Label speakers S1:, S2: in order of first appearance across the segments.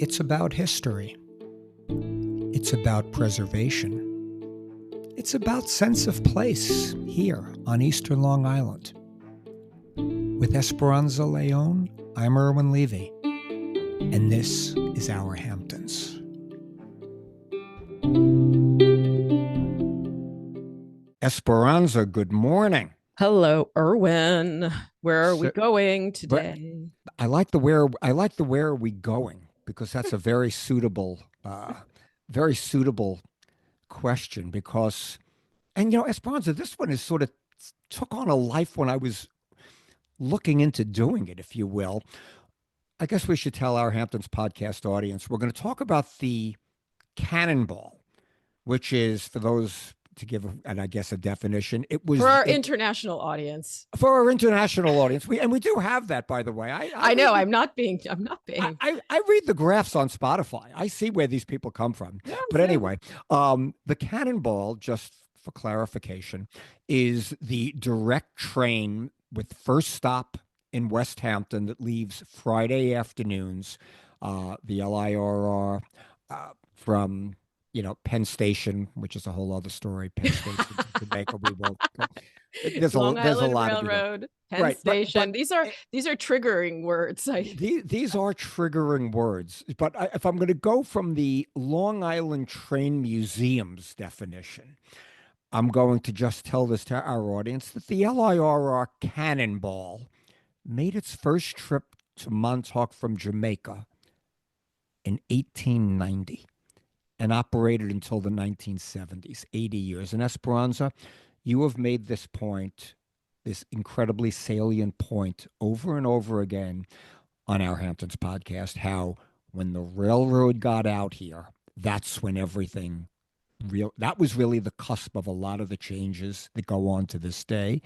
S1: It's about history. It's about preservation. It's about sense of place here on Eastern Long Island. With Esperanza Leon, I'm Erwin Levy, and this is Our Hamptons. Esperanza, good morning.
S2: Hello, Erwin. Where are we going today?
S1: I like the where are we going, because that's a very suitable question, because, and Esperanza, this one is sort of took on a life when I was looking into doing it, if you will. I guess we should tell our Hamptons podcast audience, we're going to talk about the Cannonball, which is, for those to give, and I guess, a definition, it was
S2: for our international audience.
S1: For our international audience, we do have that, by the way.
S2: I know. I'm not being.
S1: I read the graphs on Spotify. I see where these people come from. Yeah, but anyway, the Cannonball, just for clarification, is the direct train with first stop in West Hampton that leaves Friday afternoons. The LIRR from Penn Station, which is a whole other story. Penn Station, Jamaica. We won't. There's a lot
S2: Railroad,
S1: of
S2: Penn Station. But these are triggering words.
S1: These are triggering words. But if I'm going to go from the Long Island Train Museum's definition, I'm going to just tell this to our audience that the LIRR Cannonball made its first trip to Montauk from Jamaica in 1890. And operated until the 1970s, 80 years. And Esperanza, you have made this point, this incredibly salient point, over and over again on our Hamptons podcast, how when the railroad got out here, that's when that was really the cusp of a lot of the changes that go on to this day,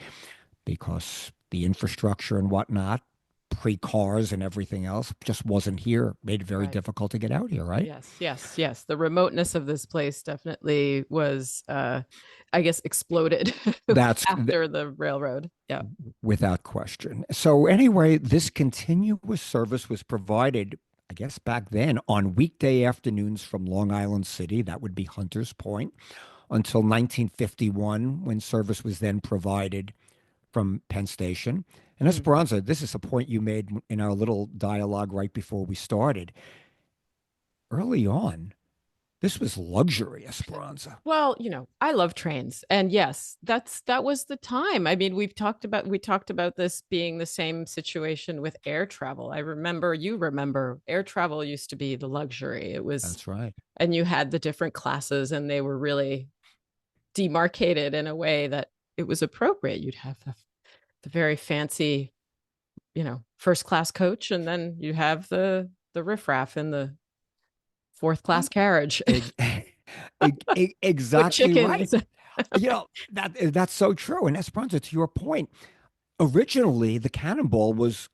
S1: because the infrastructure and whatnot, pre-cars and everything else, just wasn't here. Made it very difficult to get out here, right?
S2: Yes. The remoteness of this place definitely was, I guess, exploded after the railroad. Yeah,
S1: without question. So anyway, this continuous service was provided, I guess, back then on weekday afternoons from Long Island City. That would be Hunters Point, until 1951, when service was then provided from Penn Station. And Esperanza, this is a point you made in our little dialogue right before we started. Early on, this was luxury, Esperanza.
S2: Well, I love trains, and yes, that was the time. I mean, we talked about this being the same situation with air travel. You remember air travel used to be the luxury.
S1: That's right.
S2: And you had the different classes, and they were really demarcated in a way that it was appropriate. You'd have the very fancy, first class coach, and then you have the riffraff in the fourth class carriage.
S1: Exactly right. That's so true. And Esperanza, to your point, originally the Cannonball was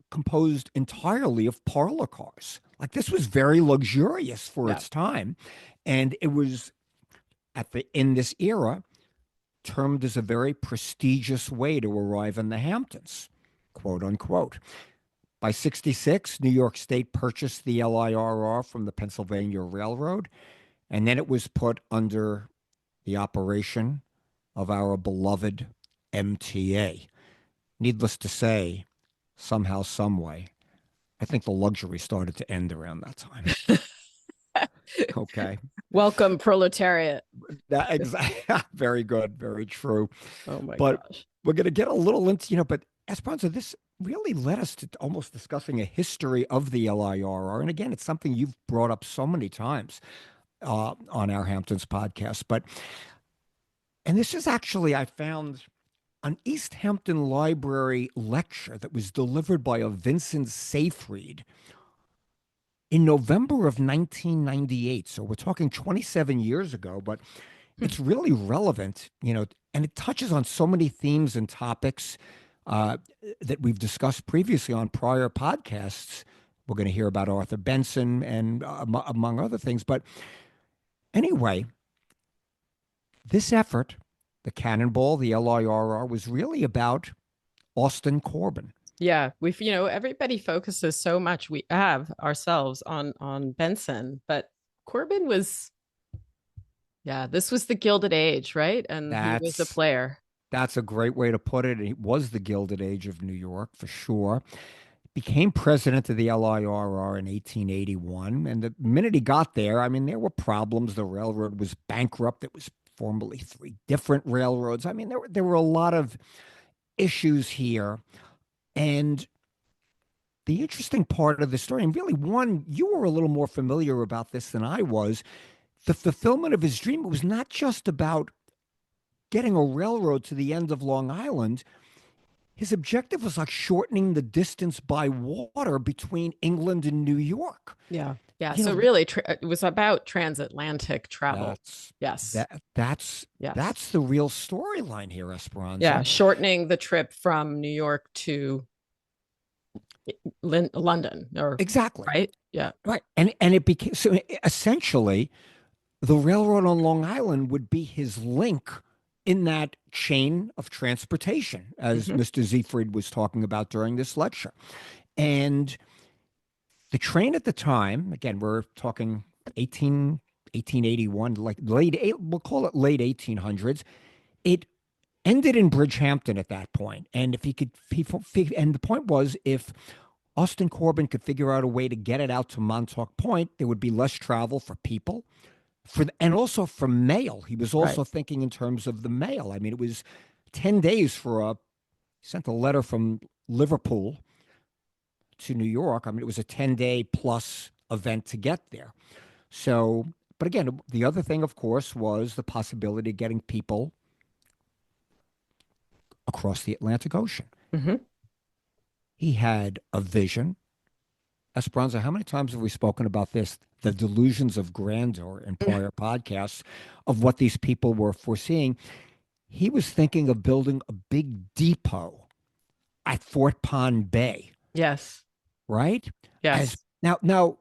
S1: composed entirely of parlor cars. Like, this was very luxurious for its time, and it was in this era termed as a very prestigious way to arrive in the Hamptons, quote unquote. By 1966, New York State purchased the LIRR from the Pennsylvania Railroad, and then it was put under the operation of our beloved MTA. Needless to say, somehow, some way, I think the luxury started to end around that time. Okay.
S2: Welcome, proletariat.
S1: Exactly. Very good. Very true.
S2: Oh my
S1: gosh. We're going to get a little into, but Esperanza, this really led us to almost discussing a history of the LIRR. And again, it's something you've brought up so many times on our Hamptons podcast. And this is actually, I found an East Hampton Library lecture that was delivered by a Vincent Seyfried in November of 1998. So we're talking 27 years ago, but it's really relevant, and it touches on so many themes and topics that we've discussed previously on prior podcasts. We're going to hear about Arthur Benson and among other things. But anyway, this effort, the Cannonball, the LIRR, was really about Austin Corbin.
S2: Yeah, we've everybody focuses so much we have ourselves on Benson, but Corbin was yeah, this was the Gilded Age, right? And he was a
S1: That's
S2: player.
S1: that's a great way to put it. It was the Gilded Age of New York for sure. Became president of the LIRR in 1881. And the minute he got there, I mean, there were problems. The railroad was bankrupt. It was formerly three different railroads. I mean, there were a lot of issues here. And the interesting part of the story, and really one, you were a little more familiar about this than I was, the fulfillment of his dream, it was not just about getting a railroad to the end of Long Island. His objective was like shortening the distance by water between England and New York.
S2: Yeah. Yeah.
S1: You
S2: So
S1: know,
S2: really, it was about transatlantic travel.
S1: that's
S2: Yes. Yes.
S1: that's the real storyline here,
S2: Yeah.
S1: Esperanza.
S2: Shortening the trip from New York to London, or
S1: Exactly.
S2: right. Yeah.
S1: Right. And it became so essentially the railroad on Long Island would be his link in that chain of transportation, as
S2: Hmm.
S1: Mr. Siegfried was talking about during this lecture. And the train at the time, again, we're talking 1881, like we'll call it late 1800s. It ended in Bridgehampton at that point. And if he could, and the point was, if Austin Corbin could figure out a way to get it out to Montauk Point, there would be less travel for people, and also for mail. He was
S2: Right.
S1: also thinking in terms of the mail. I mean, it was 10 days for a sent a letter from Liverpool to New York. I mean, it was a 10-day plus event to get there. So, but again, the other thing, of course, was the possibility of getting people across the Atlantic Ocean.
S2: Hmm.
S1: He had a vision. Esperanza, how many times have we spoken about this? The delusions of grandeur in prior podcasts of what these people were foreseeing. He was thinking of building a big depot at Fort Pond Bay,
S2: Yes.
S1: right? As
S2: Yes.
S1: now,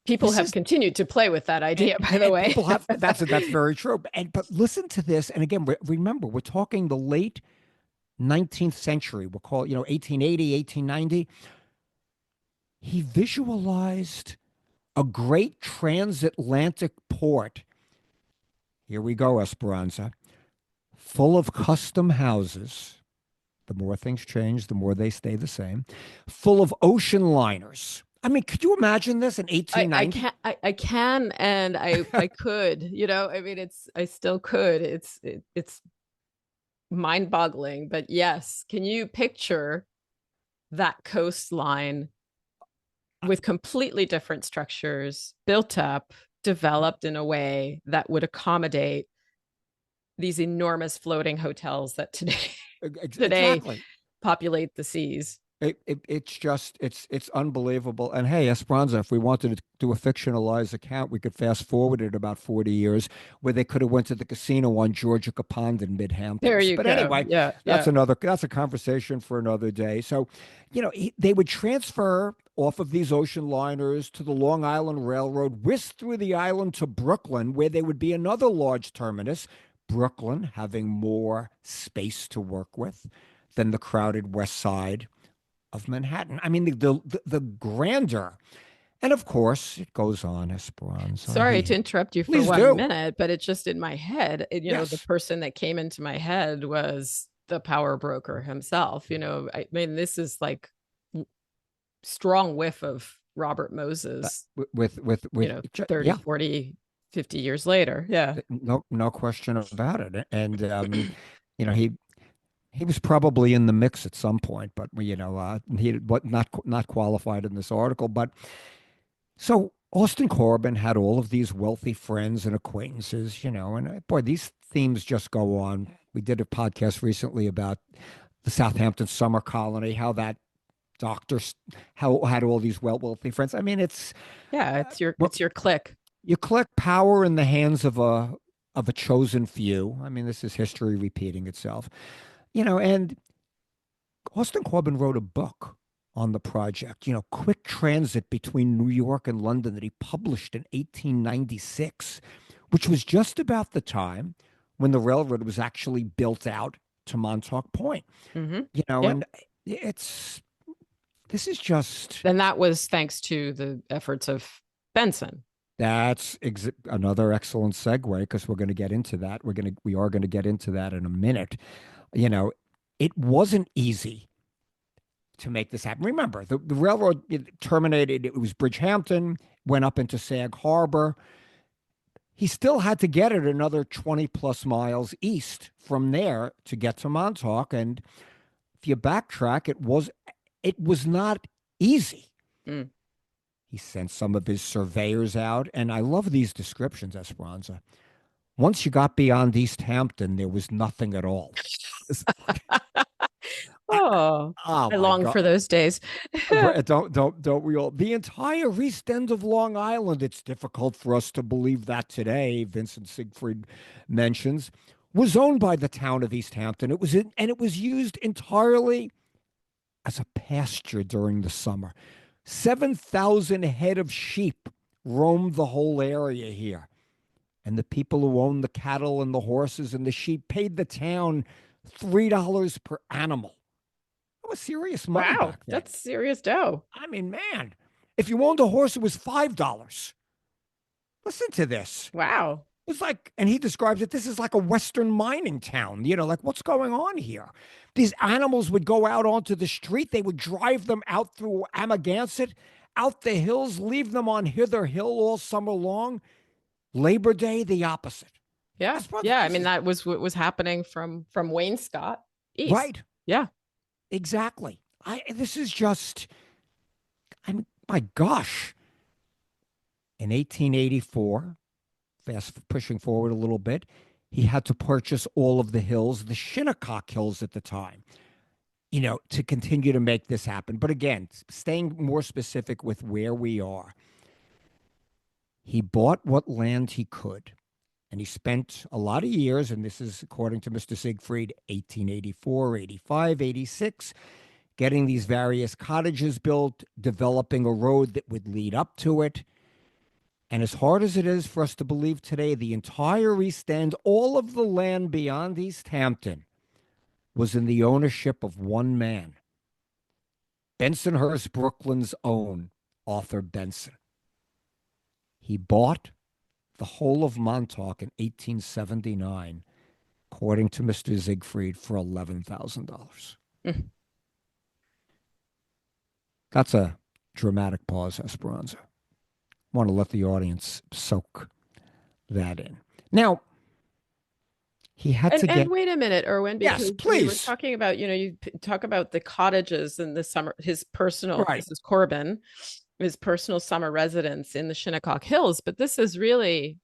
S2: People
S1: this
S2: have
S1: is
S2: continued to play with that
S1: and,
S2: idea, by the
S1: and
S2: way.
S1: people have that's very true. And but listen to this, and again, remember, we're talking the late 19th century. We'll call it, 1880, 1890. He visualized a great transatlantic port. Here we go, Esperanza, full of custom houses. The more things change, the more they stay the same. Full of ocean liners. I mean, could you imagine this in
S2: I
S1: 1890?
S2: can I can and I could, I mean I still could. It's mind-boggling, but yes, can you picture that coastline with completely different structures built up, developed in a way that would accommodate these enormous floating hotels that today
S1: Exactly.
S2: populate the seas?
S1: It's just it's unbelievable. And hey, Esperanza, if we wanted to do a fictionalized account, we could fast forward it about 40 years where they could have went to the casino on Georgia Pond in mid
S2: There
S1: Hamptons.
S2: you
S1: But
S2: go.
S1: anyway,
S2: Yeah, yeah.
S1: that's a conversation for another day. So, they would transfer off of these ocean liners to the Long Island Railroad, whisk through the island to Brooklyn, where there would be another large terminus. Brooklyn having more space to work with than the crowded West Side of Manhattan. I mean, the grandeur, and of course, it goes on. Esperanza.
S2: Sorry to interrupt you for
S1: Please
S2: one
S1: do.
S2: minute, but it's just in my head. The
S1: Yes.
S2: person that came into my head was the power broker himself. I mean, this is like strong whiff of Robert
S1: Uh,
S2: Moses,
S1: with
S2: 30,
S1: yeah,
S2: 40, 50 years later. Yeah.
S1: no question about it. And you know, he was probably in the mix at some point, but he what not qualified in this article. But so Austin Corbin had all of these wealthy friends and acquaintances, and boy, these themes just go on. We did a podcast recently about the Southampton summer colony, how that doctor how had all these wealthy friends. I mean,
S2: Yeah.
S1: well,
S2: It's your click.
S1: you collect power in the hands of a chosen few. I mean, this is history repeating itself. And Austin Corbin wrote a book on the project, Quick Transit Between New York and London, that he published in 1896, which was just about the time when the railroad was actually built out to Montauk Point.
S2: Hmm.
S1: You know,
S2: Yep.
S1: and it's This is just
S2: And that was thanks to the efforts of Benson.
S1: another excellent segue because we're going to get into that. We are going to get into that in a minute. You know, it wasn't easy to make this happen. Remember, the railroad terminated. It was Bridgehampton, went up into Sag Harbor. He still had to get it another 20 plus miles east from there to get to Montauk. And if you backtrack, it was not easy.
S2: Mm.
S1: He sent some of his surveyors out, and I love these descriptions, Esperanza. Once you got beyond East Hampton, there was nothing at all. I,
S2: Oh,
S1: oh
S2: I
S1: my
S2: long for
S1: God.
S2: those days.
S1: Don't we all? The entire east end of Long Island, it's difficult for us to believe that today, Vincent Siegfried mentions, was owned by the town of East Hampton. And it was used entirely as a pasture during the summer. 7,000 head of sheep roamed the whole area here. And the people who owned the cattle and the horses and the sheep paid the town $3 per animal. That was serious money
S2: Wow,
S1: back then.
S2: that's serious dough.
S1: I mean, man, if you owned a horse, it was $5. Listen to this.
S2: Wow.
S1: It's like, and he describes it, this is like a Western mining town. Like what's going on here? These animals would go out onto the street. They would drive them out through Amagansett, out the hills, leave them on Hither Hill all summer long. Labor Day, the opposite.
S2: Yeah.
S1: That's what
S2: Yeah. I
S1: this
S2: mean,
S1: is.
S2: that was what was happening from Waynescott east.
S1: Right.
S2: Yeah.
S1: Exactly. This is just, my gosh. In 1884, fast pushing forward a little bit, he had to purchase all of the hills, the Shinnecock Hills at the time, to continue to make this happen. But again, staying more specific with where we are, he bought what land he could. And he spent a lot of years, and this is according to Mr. Siegfried, 1884, 85, 86, getting these various cottages built, developing a road that would lead up to it. And as hard as it is for us to believe today, the entire East End, all of the land beyond East Hampton, was in the ownership of one man, Bensonhurst, Brooklyn's own Arthur Benson. He bought the whole of Montauk in 1879, according to Mr. Siegfried, for $11,000.
S2: Mm.
S1: That's a dramatic pause, Esperanza. I want to let the audience soak that in. Now, he had to
S2: And
S1: get.
S2: wait a minute, Erwin,
S1: Yes,
S2: because we were
S1: please.
S2: talking about, you talk about the cottages and the summer, his personal,
S1: Right.
S2: this is Corbin, his personal summer residence in the Shinnecock Hills, but this is really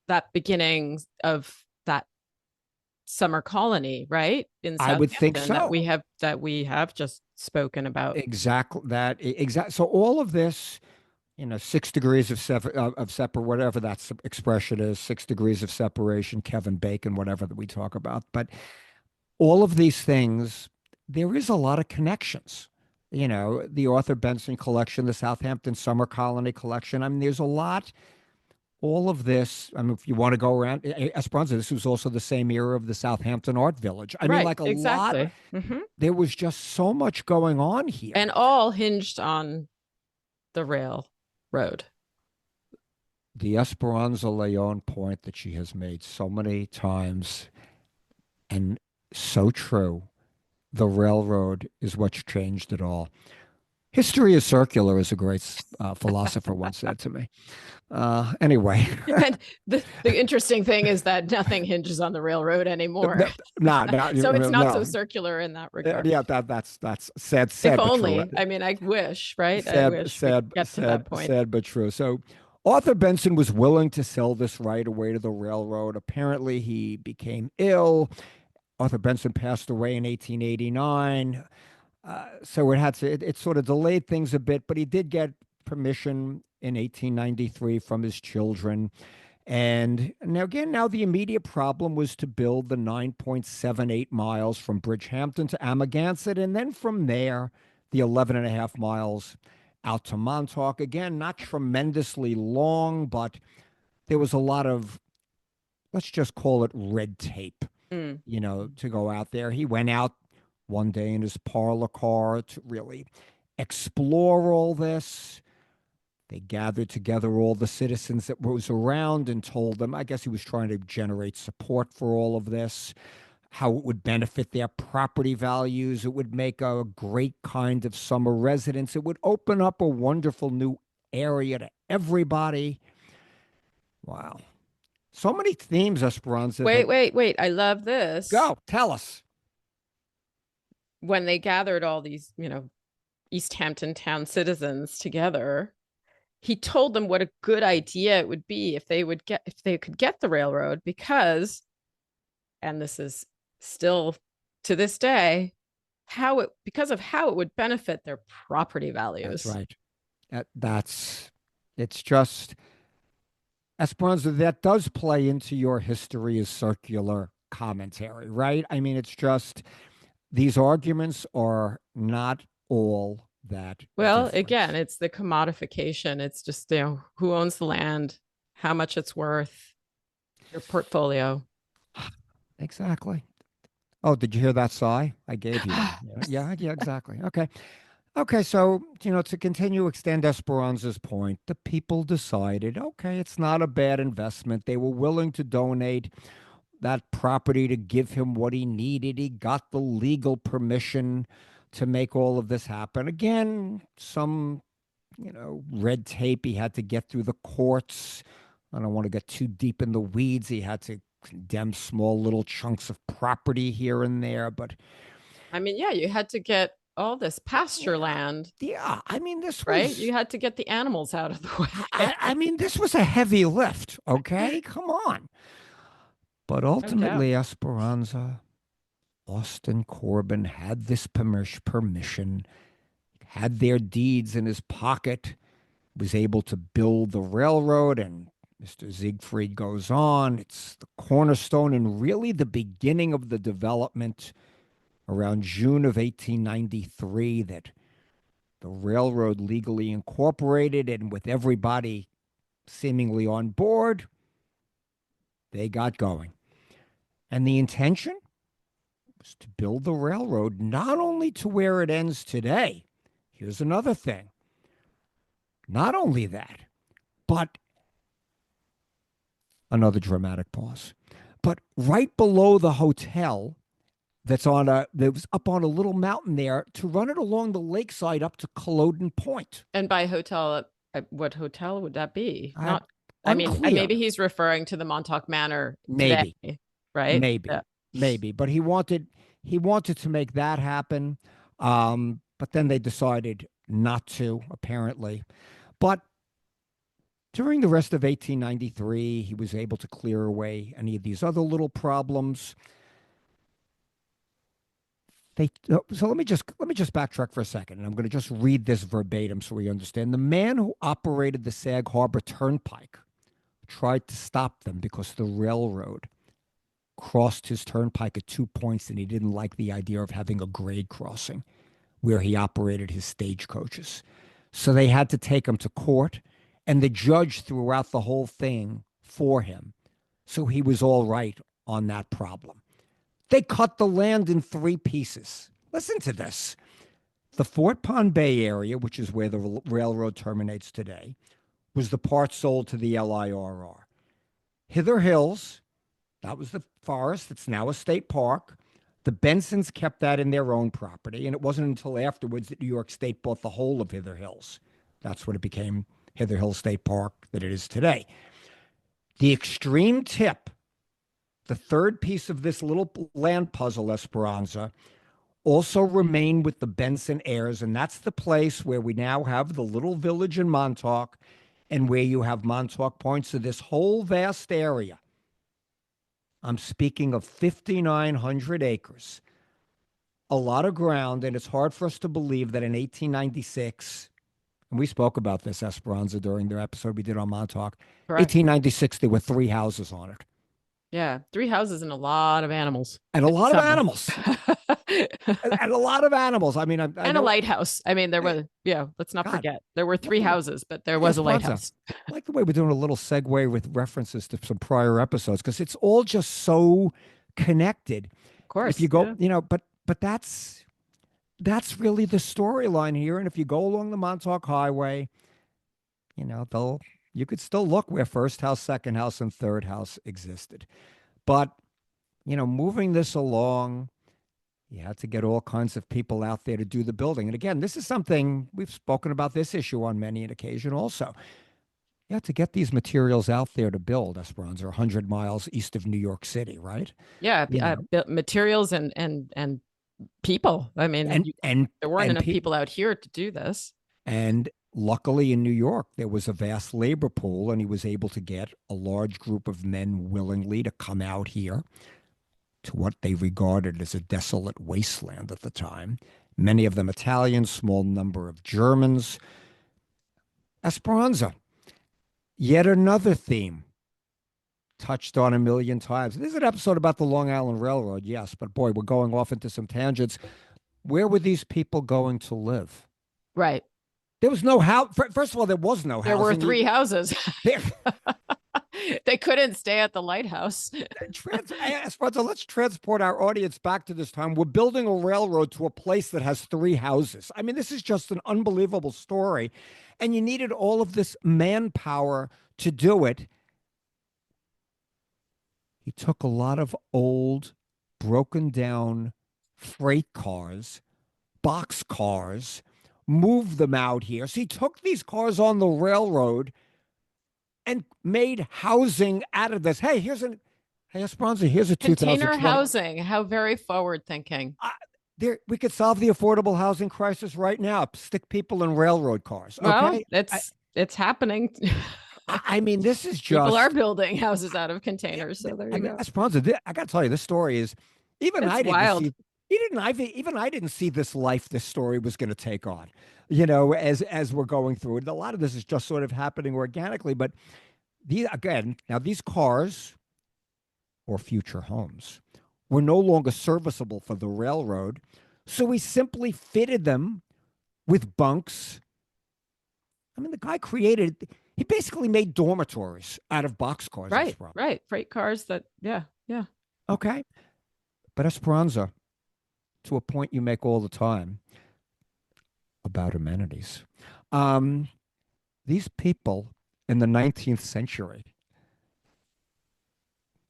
S2: that beginning of that summer colony, right? In
S1: I would think
S2: Southampton
S1: so.
S2: that we have just spoken about.
S1: Exactly that. Exactly. So all of this, 6 degrees of separ whatever that expression is, 6 degrees of separation, Kevin Bacon, whatever that we talk about. But all of these things, there is a lot of connections. The Arthur Benson collection, the Southampton Summer Colony collection. I mean, there's a lot. All of this. I mean, if you want to go around Esperanza, this was also the same era of the Southampton Art Village. I mean,
S2: Right,
S1: like a lot.
S2: exactly. Hmm.
S1: There was just so much going on here.
S2: And all hinged on the railroad.
S1: The Esperanza Leon point that she has made so many times and so true. The railroad is what's changed it all. History is circular, as a great philosopher once said to me. Anyway,
S2: And the interesting thing is that nothing hinges on the railroad anymore. So it's not so
S1: no.
S2: circular in that regard.
S1: Yeah, that's sad,
S2: If
S1: sad but true.
S2: only. I mean, I wish, right? I
S1: Sad,
S2: wish we could
S1: sad,
S2: get to that
S1: sad,
S2: point.
S1: sad but true. So Arthur Benson was willing to sell this right away to the railroad. Apparently, he became ill. Arthur Benson passed away in 1889. So it sort of delayed things a bit, but he did get permission in 1893 from his children. And now the immediate problem was to build the 9.78 miles from Bridgehampton to Amagansett, and then from there, the 11 and a half miles out to Montauk. Again, not tremendously long, but there was a lot of, let's just call it red tape,
S2: Mm.
S1: to go out there. He went out one day in his parlor car to really explore all this. They gathered together all the citizens that was around and told them, I guess he was trying to generate support for all of this, how it would benefit their property values. It would make a great kind of summer residence. It would open up a wonderful new area to everybody. Wow. So many themes, Esperanza, that
S2: Wait. I love this.
S1: go, tell us.
S2: When they gathered all these, East Hampton town citizens together, he told them what a good idea it would be if they could get the railroad because, and this is still to this day, because of how it would benefit their property
S1: That's
S2: values.
S1: right. It's just, Esperanza, that does play into your history as circular commentary, right? I mean, it's just these arguments are not all that
S2: Well, again,
S1: different.
S2: it's the commodification. It's just, who owns the land, how much it's worth, your portfolio.
S1: Exactly. Oh, did you hear that sigh? I gave you one. Yeah, exactly. Okay. Okay, so, to continue extend Esperanza's point, the people decided, okay, it's not a bad investment. They were willing to donate that property to give him what he needed. He got the legal permission to make all of this happen. Again, some, red tape he had to get through the courts. I don't want to get too deep in the weeds. He had to condemn small little chunks of property here and there, but
S2: I mean, yeah, you had to get all this pasture
S1: yeah,
S2: land,
S1: yeah. I mean, this
S2: right?
S1: was
S2: You had to get the animals out of the way.
S1: I mean, this was a heavy lift, okay? Come on. But
S2: No doubt.
S1: ultimately, Esperanza, Austin Corbin had this permission, had their deeds in his pocket, was able to build the railroad, and Mr. Siegfried goes on. It's the cornerstone and really the beginning of the development around June of 1893 that the railroad legally incorporated, and with everybody seemingly on board, they got going. And the intention was to build the railroad not only to where it ends today. Here's another thing. Not only that, but another dramatic pause. But right below the hotel that was up on a little mountain there to run it along the lakeside up to Culloden Point.
S2: And by hotel, what hotel would that be?
S1: I
S2: Not, I mean,
S1: Unclear.
S2: maybe he's referring to the Montauk Manor today,
S1: Maybe.
S2: right?
S1: Maybe.
S2: Yeah.
S1: Maybe. But he wanted to make that happen. But then they decided not to, apparently. But during the rest of 1893, he was able to clear away any of these other little problems. So let me just backtrack for a second, and I'm going to just read this verbatim so we understand. The man who operated the Sag Harbor Turnpike tried to stop them because the railroad crossed his turnpike at 2 points, and he didn't like the idea of having a grade crossing where he operated his stagecoaches. So they had to take him to court, and the judge threw out the whole thing for him. So he was all right on that problem. They cut the land in three pieces. Listen to this. The Fort Pond Bay area, which is where the railroad terminates today, was the part sold to the LIRR. Hither Hills, that was the forest. It's now a state park. The Bensons kept that in their own property, and it wasn't until afterwards that New York State bought the whole of Hither Hills. That's when it became Hither Hills State Park that it is today. The extreme tip, the third piece of this little land puzzle, Esperanza, also remained with the Benson heirs, and that's the place where we now have the little village in Montauk and where you have Montauk Point. So this whole vast area, I'm speaking of 5,900 acres, a lot of ground, and it's hard for us to believe that in 1896, and we spoke about this, Esperanza, during the episode we did on Montauk,
S2: Correct.
S1: 1896, there were three houses on it.
S2: Yeah. Three houses and a lot of animals
S1: And a
S2: in
S1: lot of
S2: summer.
S1: animals. And a lot of animals. I mean, I
S2: And a
S1: know,
S2: lighthouse. I mean, there was, yeah, let's not
S1: God,
S2: forget, there were three
S1: like
S2: houses, but there was a
S1: Esperanza,
S2: lighthouse.
S1: I like the way we're doing a little segue with references to some prior episodes because it's all just so connected.
S2: Of
S1: If you
S2: course.
S1: go,
S2: Yeah.
S1: but that's that's really the storyline here. And if you go along the Montauk Highway, they'll you could still look where first house, second house, and third house existed. But moving this along, you had to get all kinds of people out there to do the building. And again, this is something we've spoken about this issue on many an occasion also. You had to get these materials out there to build Esperanza, 100 miles east of New York City, right?
S2: Yeah,
S1: You know,
S2: materials and people. I mean,
S1: and and
S2: there weren't
S1: and
S2: enough
S1: people
S2: people out here to do this.
S1: and luckily in New York there was a vast labor pool, and he was able to get a large group of men willingly to come out here to what they regarded as a desolate wasteland at the time. Many of them Italians, small number of Germans. Esperanza, yet another theme touched on a million times. This is an episode about the Long Island Railroad, yes, but boy, we're going off into some tangents. Where were these people going to live?
S2: Right.
S1: There was no house. First of all, there was no
S2: There were
S1: housing.
S2: three houses.
S1: There,
S2: They couldn't stay at the lighthouse.
S1: Esperanza, let's transport our audience back to this time. We're building a railroad to a place that has three houses. I mean, this is just an unbelievable story. And you needed all of this manpower to do it. He took a lot of old, broken down freight cars, box cars, moved them out here. So he took these cars on the railroad and made housing out of this. Hey, Esperanza, here's a
S2: Container
S1: 2020.
S2: housing. How very forward thinking.
S1: We could solve the affordable housing crisis right now. Stick people in railroad cars.
S2: Well,
S1: Okay.
S2: it's happening.
S1: I mean, this is
S2: People are
S1: just,
S2: building houses out of containers. So there
S1: I
S2: you
S1: mean,
S2: go.
S1: Esperanza, I got to tell you, this story is, even
S2: It's
S1: I didn't
S2: wild.
S1: see, even I didn't see this life this story was going to take on, as we're going through it. A lot of this is just sort of happening organically. But these cars or future homes were no longer serviceable for the railroad. So we simply fitted them with bunks. I mean, the guy he basically made dormitories out of boxcars.
S2: Right,
S1: Esperanza.
S2: right. Freight cars that, yeah, yeah.
S1: Okay. But Esperanza, to a point you make all the time about amenities, um, these people in the 19th century,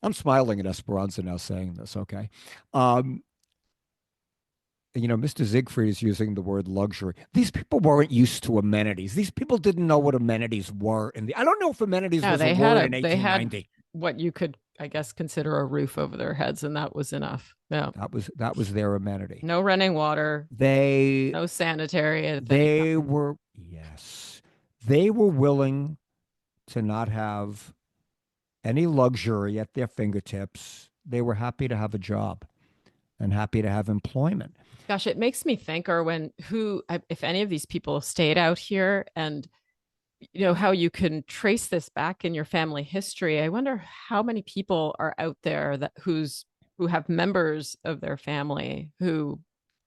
S1: I'm smiling at Esperanza now saying this, okay? Um, Mr. Siegfried is using the word luxury. These people weren't used to amenities. These people didn't know what amenities were. I don't know if amenities
S2: No,
S1: was a word in
S2: they had
S1: 1890.
S2: what you could, I guess, consider a roof over their heads, and that was enough. Yeah.
S1: That was their amenity.
S2: No running water,
S1: They
S2: no sanitary if any
S1: they
S2: kind.
S1: were yes, they were willing to not have any luxury at their fingertips. They were happy to have a job and happy to have employment.
S2: Gosh, it makes me think, Erwin, if any of these people stayed out here, and how you can trace this back in your family history. I wonder how many people are out there who have members of their family who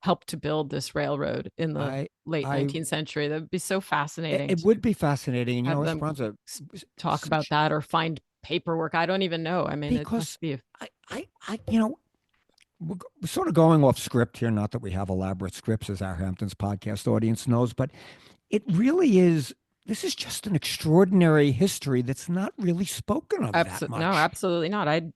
S2: helped to build this railroad in the
S1: I
S2: late
S1: I
S2: 19th century. That would be so
S1: it,
S2: fascinating
S1: it
S2: to
S1: would be fascinating,
S2: have them
S1: Esperanza,
S2: talk about
S1: such
S2: that or find paperwork. I don't even know. I mean, it
S1: because
S2: must be
S1: we're sort of going off script here. Not that we have elaborate scripts, as our Hamptons podcast audience knows, but it really is. This is just an extraordinary history that's not really spoken of that
S2: no,
S1: much.
S2: absolutely not. I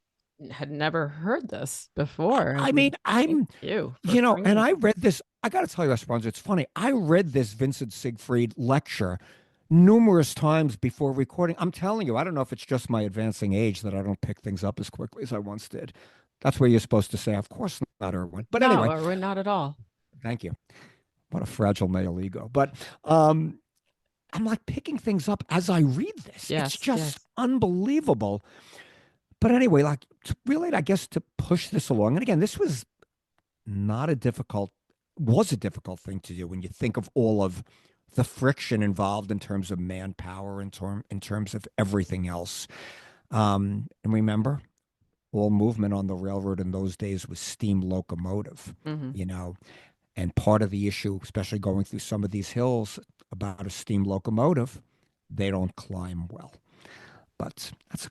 S2: had never heard this before.
S1: I mean,
S2: Thank you for bringing
S1: and
S2: it.
S1: I read this. I got to tell you, Esperanza, it's funny. I read this Vincent Siegfried lecture numerous times before recording. I'm telling you, I don't know if it's just my advancing age that I don't pick things up as quickly as I once did. That's where you're supposed to say, of course not, Erwin. But
S2: No,
S1: anyway,
S2: or we're not at all.
S1: thank you. What a fragile male ego. But um, I'm like picking things up as I read this. It's
S2: Yes,
S1: just
S2: yes.
S1: unbelievable. But anyway, like really, I guess to push this along. And again, this not a difficult, was a difficult thing to do when you think of all of the friction involved in terms of manpower, in terms of everything else. And remember, all movement on the railroad in those days was steam locomotive,
S2: Hmm.
S1: you know, and part of the issue, especially going through some of these hills about a steam locomotive, they don't climb well. But that's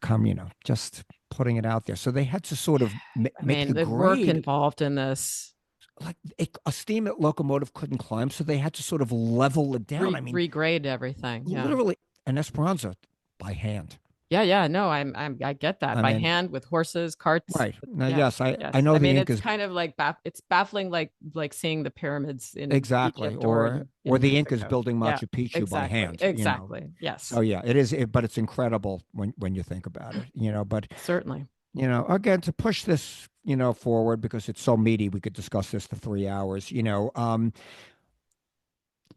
S1: just putting it out there. So they had to sort of
S2: I
S1: make
S2: mean,
S1: the
S2: the work
S1: grade.
S2: involved in this.
S1: like a steam locomotive couldn't climb, so they had to sort of level it down. I mean,
S2: Regrade everything. Yeah.
S1: literally an Esperanza by hand.
S2: Yeah, yeah, no, I get that
S1: I
S2: by
S1: mean,
S2: hand with horses, carts.
S1: right. Now,
S2: Yeah,
S1: yes, I
S2: yes.
S1: know
S2: I
S1: the
S2: mean,
S1: ink
S2: it's
S1: is
S2: kind of like it's baffling, like seeing the pyramids in
S1: exactly,
S2: Egypt or
S1: or
S2: in
S1: the ink is
S2: Mexico.
S1: building
S2: Yeah,
S1: Machu Picchu by
S2: exactly,
S1: hand, you know.
S2: exactly.
S1: So
S2: Yes,
S1: yeah, it is, but it's incredible when you think about it, you know. But
S2: certainly.
S1: you know, again, to push this, you know, forward because it's so meaty, we could discuss this for 3 hours. You know,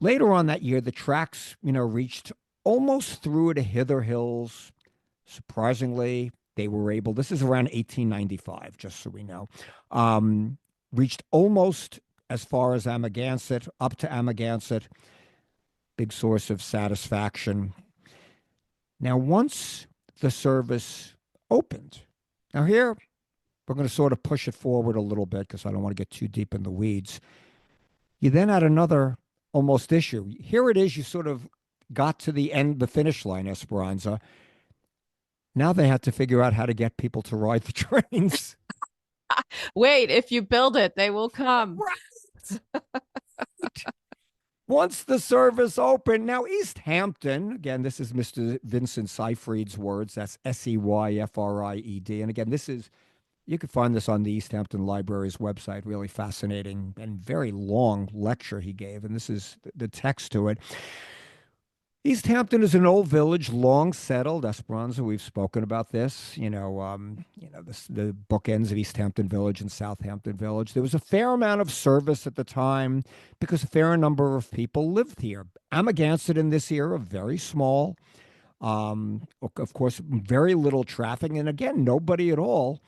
S1: later on that year, the tracks, you know, reached almost through to Hither Hills. Surprisingly, they were able. This is around 1895, just so we know. Um, Reached almost as far as Amagansett, up to Amagansett. Big source of satisfaction. Now, once the service opened, now here we're going to sort of push it forward a little bit because I don't want to get too deep in the weeds. You then had another almost issue. Here it is, you sort of got to the end, the finish line, Esperanza. Now they had to figure out how to get people to ride the trains.
S2: Wait, if you build it, they will come.
S1: Right. Once the service opened, now East Hampton, again, this is Mr. Vincent Seyfried's words. That's Seyfried. And again, this is, you could find this on the East Hampton Library's website. Really fascinating and very long lecture he gave. And this is the text to it. East Hampton is an old village, long settled. Esperanza, we've spoken about this. The bookends of East Hampton Village and Southampton Village. There was a fair amount of service at the time because a fair number of people lived here. Amagansett in this era, very small. Of course, very little traffic. And again, nobody at all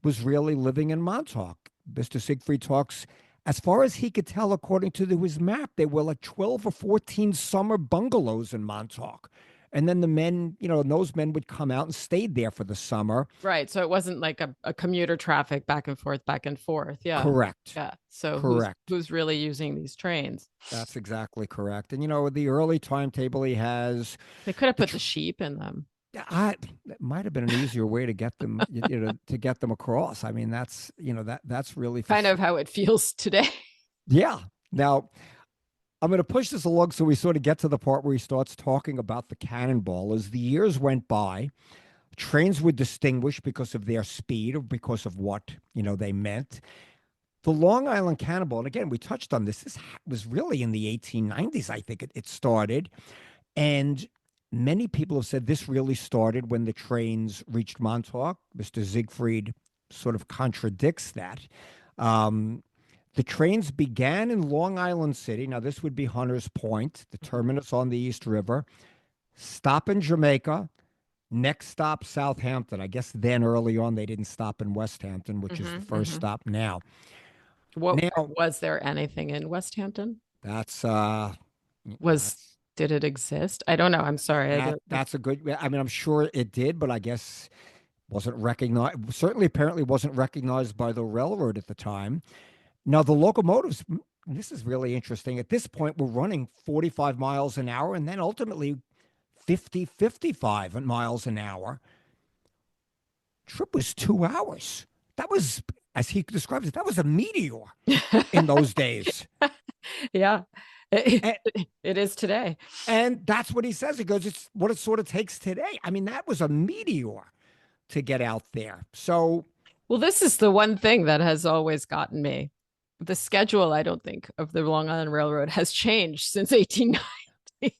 S1: was really living in Montauk. Mr. Siegfried talks, as far as he could tell, according to his map, there were like 12 or 14 summer bungalows in Montauk. And then the men, you know, those men would come out and stayed there for the summer.
S2: Right. So it wasn't like a commuter traffic back and forth, back and forth. Yeah.
S1: Correct.
S2: Yeah. So
S1: Correct.
S2: who's really using these trains?
S1: That's exactly correct. And, you know, the early timetable he has,
S2: They could have
S1: the
S2: put the sheep in them.
S1: that might have been an easier way to get them, you know, to get them across. I mean, that's really for
S2: Kind of how it feels today.
S1: yeah. Now, I'm going to push this along so we sort of get to the part where he starts talking about the Cannonball. As the years went by, trains were distinguished because of their speed or because of what, you know, they meant. The Long Island Cannonball, and again, we touched on this, this was really in the 1890s, I think it started. And many people have said this really started when the trains reached Montauk. Mr. Siegfried sort of contradicts that. Um, the trains began in Long Island City. Now, this would be Hunters Point, the terminus on the East River. Stop in Jamaica. Next stop, Southampton. I guess then early on they didn't stop in West Hampton, which is the first
S2: Mm-hmm.
S1: stop now.
S2: What
S1: Now,
S2: was there anything in West Hampton?
S1: that's
S2: Was did it exist? I don't know. I'm sorry. I don't.
S1: that's a good. I mean, I'm sure it did, but I guess wasn't recognized. Certainly, apparently, wasn't recognized by the railroad at the time. Now, the locomotives. This is really interesting. At this point, we're running 45 miles an hour, and then ultimately 50, 55 miles an hour. Trip was 2 hours. That was, as he describes it, that was a meteor in those days.
S2: Yeah,
S1: And,
S2: it is today.
S1: and that's what he says. He goes, it's what it sort of takes today. I mean, that was a meteor to get out there. So,
S2: Well, this is the one thing that has always gotten me. The schedule, I don't think, of the Long Island Railroad has changed since 1890,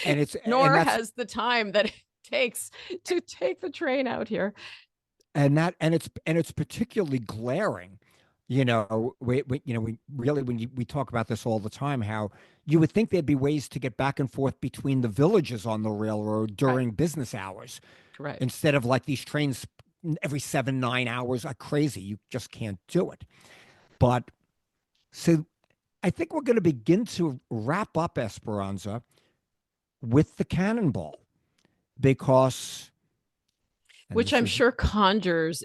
S1: and
S2: nor
S1: that's
S2: has the time that it takes to take the train out here.
S1: and it's particularly glaring. You know, we really we talk about this all the time. How you would think there'd be ways to get back and forth between the villages on the railroad
S2: Right.
S1: during business hours
S2: Right.
S1: instead of like these trains every 7, 9 hours are crazy. You just can't do it. But so I think we're going to begin to wrap up Esperanza with the Cannonball because, and
S2: Which
S1: this
S2: I'm
S1: is
S2: sure conjures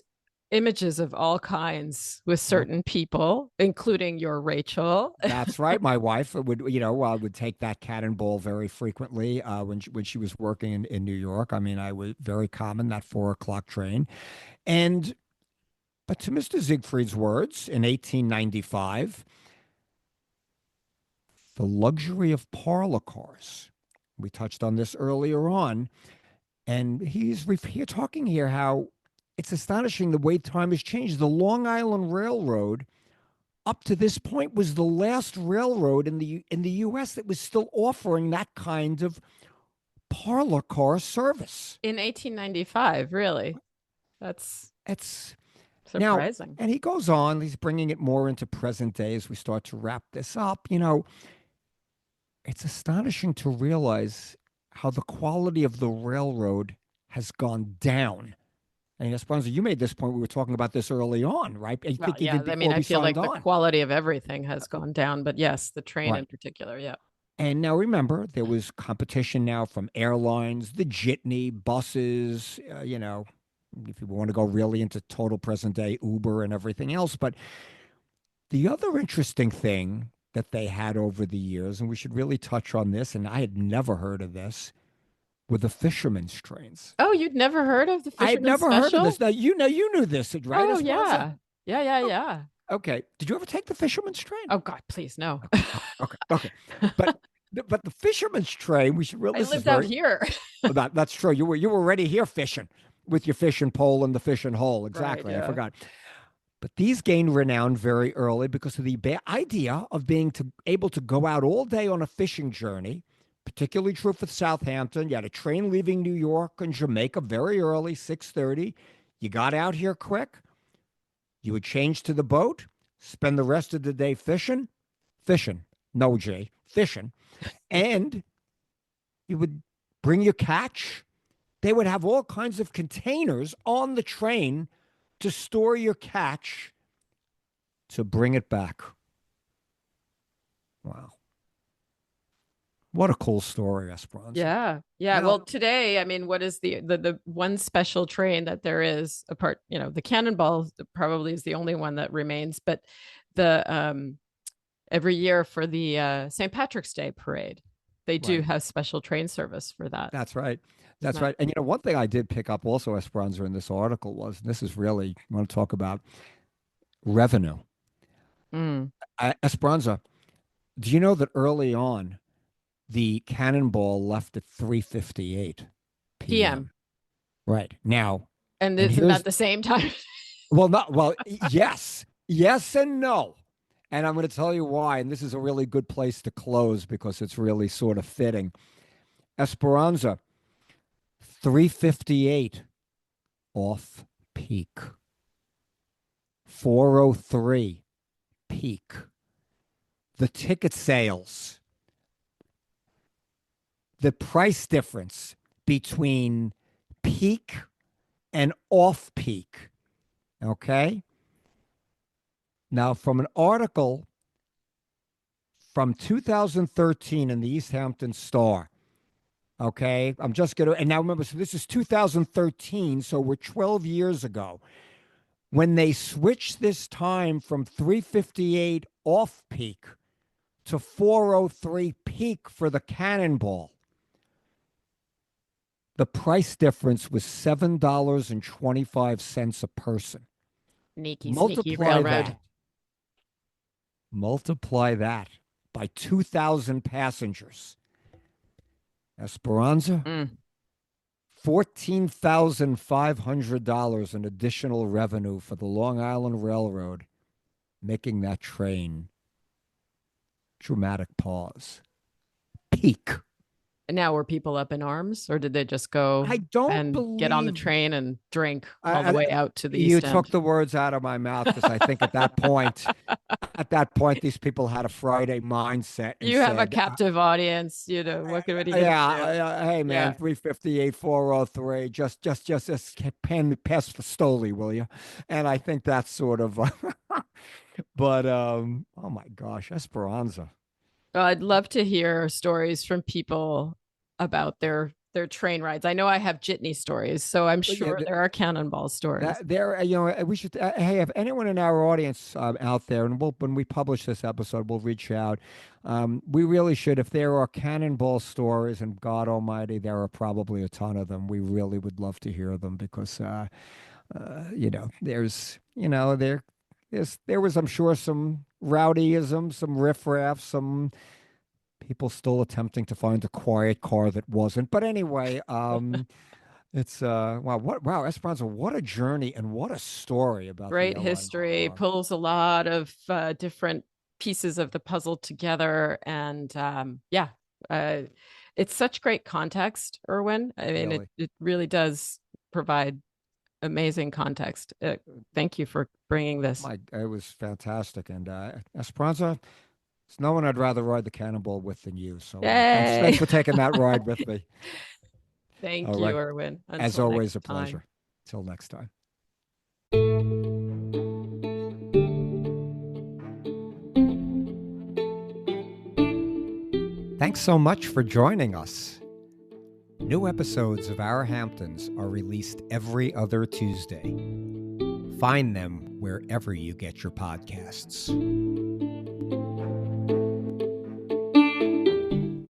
S2: images of all kinds with certain people, including your Rachel.
S1: that's right. My wife would, you know, would take that Cannonball very frequently when she was working in New York. I mean, I was very common that 4 o'clock train, and But to Mr. Siegfried's words in 1895, the luxury of parlor cars. We touched on this earlier on, and he's talking here how it's astonishing the way time has changed. The Long Island Railroad, up to this point, was the last railroad in the U.S. that was still offering that kind of parlor car service.
S2: In 1895, really? That's
S1: It's now,
S2: surprising.
S1: and he goes on. He's bringing it more into present day as we start to wrap this up. It's astonishing to realize how the quality of the railroad has gone down. And Esperanza, you made this point. We were talking about this early on, right? I
S2: Well,
S1: think
S2: yeah,
S1: even
S2: I mean,
S1: before
S2: I
S1: we
S2: feel
S1: signed
S2: like the
S1: on.
S2: quality of everything has gone down, but yes, the train in
S1: Right.
S2: particular, yeah.
S1: And now remember, there was competition now from airlines, the jitney, buses, if you want to go really into total present day, Uber and everything else. But the other interesting thing that they had over the years, and we should really touch on this, and I had never heard of this, were the fishermen's trains.
S2: Oh, you'd never heard of the
S1: I had
S2: Fisherman's
S1: never heard of this.
S2: Special?
S1: Now, you knew this, right,
S2: Oh,
S1: Esperanza?
S2: yeah. Yeah, yeah,
S1: Oh,
S2: yeah.
S1: okay. Did you ever take the fisherman's train?
S2: Oh God, please no.
S1: Okay, okay. But the fisherman's train, we should really,
S2: I
S1: this is
S2: lived out
S1: very,
S2: here.
S1: that's true. You were already here fishing with your fishing pole and the fishing hole.
S2: Right,
S1: Exactly. I
S2: yeah.
S1: forgot. But these gained renown very early because of the idea of being able to go out all day on a fishing journey, particularly true for Southampton. You had a train leaving New York and Jamaica very early, 6:30. You got out here quick. You would change to the boat, spend the rest of the day fishing. No, Jay, fishing. And you would bring your catch. They would have all kinds of containers on the train to store your catch to bring it back. Wow. What a cool story, Esperanza.
S2: Yeah. Yeah.
S1: Now,
S2: Well, today, I mean, what is the one special train that there is apart, the Cannonball probably is the only one that remains, but the every year for the St. Patrick's Day parade, they do
S1: right.
S2: have special train service for that.
S1: That's right.
S2: It's
S1: That's
S2: nice.
S1: right. And one thing I did pick up also, Esperanza, in this article was, and this is really, I want to talk about revenue.
S2: Mm.
S1: Esperanza, do you know that early on, the Cannonball left at 3:58
S2: PM.
S1: p.m.? Right. Now,
S2: And
S1: and
S2: isn't that
S1: here's,
S2: the same time?
S1: yes. Yes and no. And I'm going to tell you why. And this is a really good place to close because it's really sort of fitting. Esperanza, 3:58 off peak. 4:03 peak. The ticket sales, the price difference between peak and off peak. Okay. Now, from an article from 2013 in the East Hampton Star. Okay. I'm just going to, and now remember, so this is 2013. So we're 12 years ago. When they switched this time from 3:58 off peak to 4:03 peak for the Cannonball, the price difference was $7.25 a person.
S2: Sneaky, sneaky
S1: Multiply
S2: railroad.
S1: that. Multiply that by 2,000 passengers. Esperanza,
S2: Mm.
S1: $14,500 in additional revenue for the Long Island Railroad, making that train dramatic pause. Peak.
S2: And now were people up in arms, or did they just
S1: I
S2: go
S1: don't
S2: and get on the
S1: believe
S2: train and drink all the way out to the
S1: you
S2: East
S1: took
S2: End?
S1: the words out of my mouth because I think at that point, these people had a Friday mindset and
S2: You have a
S1: said,
S2: captive audience, what are you gonna
S1: yeah,
S2: do?
S1: hey man,
S2: Yeah.
S1: 358, 403, just pass the Stoli, will you? And I think that's sort of, but oh my gosh, Esperanza.
S2: Well, I'd love to hear stories from people about their train rides. I know I have jitney stories, so I'm
S1: But yeah,
S2: sure there are cannonball stories.
S1: that there, we should. Hey, if anyone in our audience out there, and when we publish this episode, we'll reach out. We really should. If there are cannonball stories, and God Almighty, there are probably a ton of them. We really would love to hear them because there was, I'm sure, some rowdyism, some riffraff, some people still attempting to find a quiet car that wasn't. But anyway, it's wow, Esperanza, what a journey and what a story about the
S2: Great
S1: airline
S2: history,
S1: monologue.
S2: pulls a lot of different pieces of the puzzle together. And yeah, uh, it's such great context, Irwin. I mean,
S1: Really,
S2: it really does provide amazing context. Thank you for bringing this.
S1: it was fantastic. And Esperanza, there's no one I'd rather ride the Cannonball with than you. So thanks
S2: Yay.
S1: for taking that ride with me. All
S2: Thank you,
S1: right,
S2: Irwin.
S1: as
S2: Until
S1: always,
S2: next
S1: a
S2: time.
S1: pleasure. Till next time. Thanks so much for joining us. New episodes of Our Hamptons are released every other Tuesday. Find them wherever you get your podcasts.